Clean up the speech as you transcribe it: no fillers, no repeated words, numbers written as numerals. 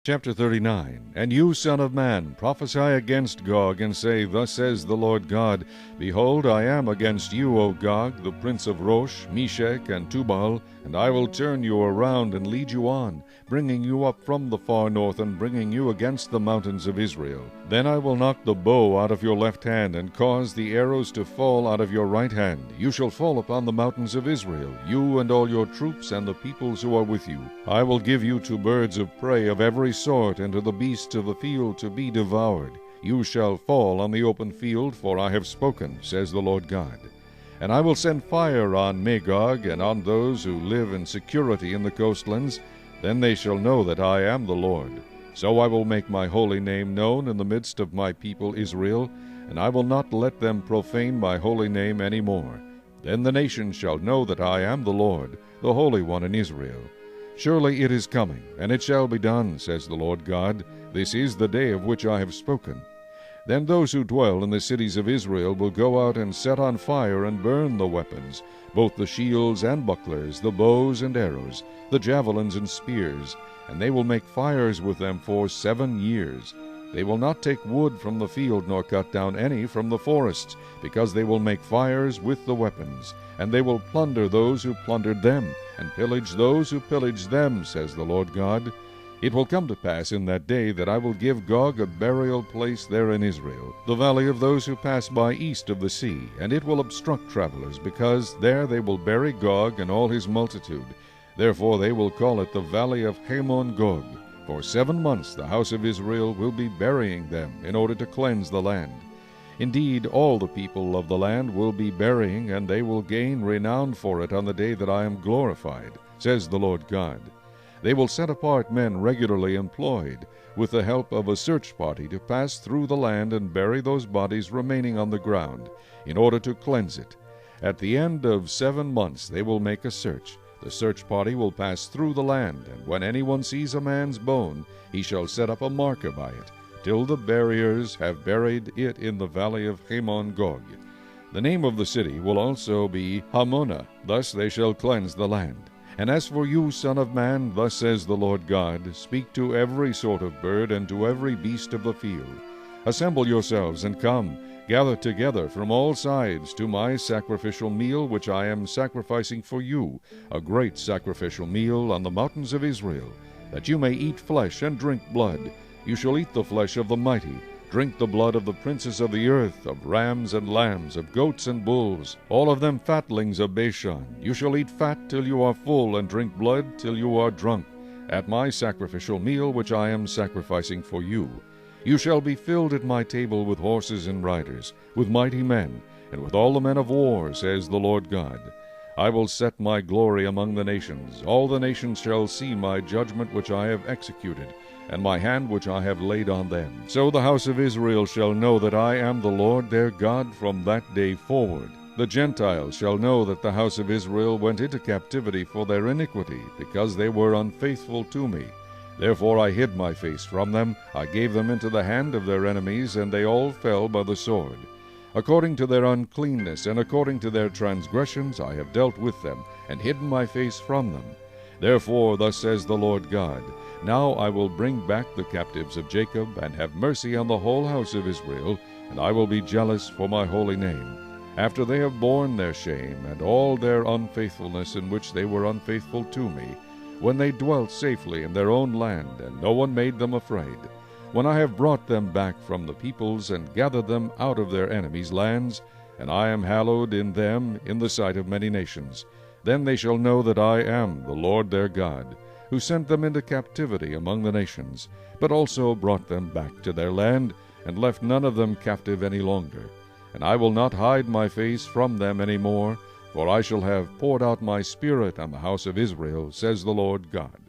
Chapter 39. And you, son of man, prophesy against Gog, and say, Thus says the Lord God, Behold, I am against you, O Gog, the prince of Rosh, Meshech, and Tubal, and I will turn you around and lead you on, bringing you up from the far north, and bringing you against the mountains of Israel. Then I will knock the bow out of your left hand, and cause the arrows to fall out of your right hand. You shall fall upon the mountains of Israel, you and all your troops, and the peoples who are with you. I will give you to birds of prey of every sort, and to the beasts of the field to be devoured. You shall fall on the open field, for I have spoken, says the Lord God. And I will send fire on Magog, and on those who live in security in the coastlands. Then they shall know that I am the Lord. So I will make my holy name known in the midst of my people Israel, and I will not let them profane my holy name any more. Then the nations shall know that I am the Lord, the Holy One in Israel. Surely it is coming, and it shall be done, says the Lord God. This is the day of which I have spoken. Then those who dwell in the cities of Israel will go out and set on fire and burn the weapons, both the shields and bucklers, the bows and arrows, the javelins and spears, and they will make fires with them for 7 years. They will not take wood from the field, nor cut down any from the forests, because they will make fires with the weapons. And they will plunder those who plundered them, and pillage those who pillaged them, says the Lord God. It will come to pass in that day that I will give Gog a burial place there in Israel, the valley of those who pass by east of the sea, and it will obstruct travelers, because there they will bury Gog and all his multitude. Therefore they will call it the valley of Hamon Gog. For 7 months the house of Israel will be burying them, in order to cleanse the land. Indeed, all the people of the land will be burying, and they will gain renown for it on the day that I am glorified, says the Lord God. They will set apart men regularly employed, with the help of a search party, to pass through the land and bury those bodies remaining on the ground, in order to cleanse it. At the end of 7 months they will make a search. The search party will pass through the land, and when anyone sees a man's bone, he shall set up a marker by it, till the buriers have buried it in the valley of Hamon Gog. The name of the city will also be Hamonah. Thus they shall cleanse the land. And as for you, son of man, thus says the Lord God, speak to every sort of bird and to every beast of the field. Assemble yourselves and come, gather together from all sides to my sacrificial meal which I am sacrificing for you, a great sacrificial meal on the mountains of Israel, that you may eat flesh and drink blood. You shall eat the flesh of the mighty, drink the blood of the princes of the earth, of rams and lambs, of goats and bulls, all of them fatlings of Bashan. You shall eat fat till you are full, and drink blood till you are drunk, at my sacrificial meal which I am sacrificing for you. You shall be filled at my table with horses and riders, with mighty men, and with all the men of war, says the Lord God. I will set my glory among the nations. All the nations shall see my judgment which I have executed, and my hand which I have laid on them. So the house of Israel shall know that I am the Lord their God from that day forward. The Gentiles shall know that the house of Israel went into captivity for their iniquity, because they were unfaithful to me. Therefore I hid my face from them, I gave them into the hand of their enemies, and they all fell by the sword. According to their uncleanness and according to their transgressions I have dealt with them, and hidden my face from them. Therefore thus says the Lord God, Now I will bring back the captives of Jacob, and have mercy on the whole house of Israel, and I will be jealous for my holy name. After they have borne their shame, and all their unfaithfulness in which they were unfaithful to me, when they dwelt safely in their own land, and no one made them afraid, when I have brought them back from the peoples, and gathered them out of their enemies' lands, and I am hallowed in them in the sight of many nations, then they shall know that I am the Lord their God, who sent them into captivity among the nations, but also brought them back to their land, and left none of them captive any longer. And I will not hide my face from them any more, for I shall have poured out my Spirit on the house of Israel, says the Lord God.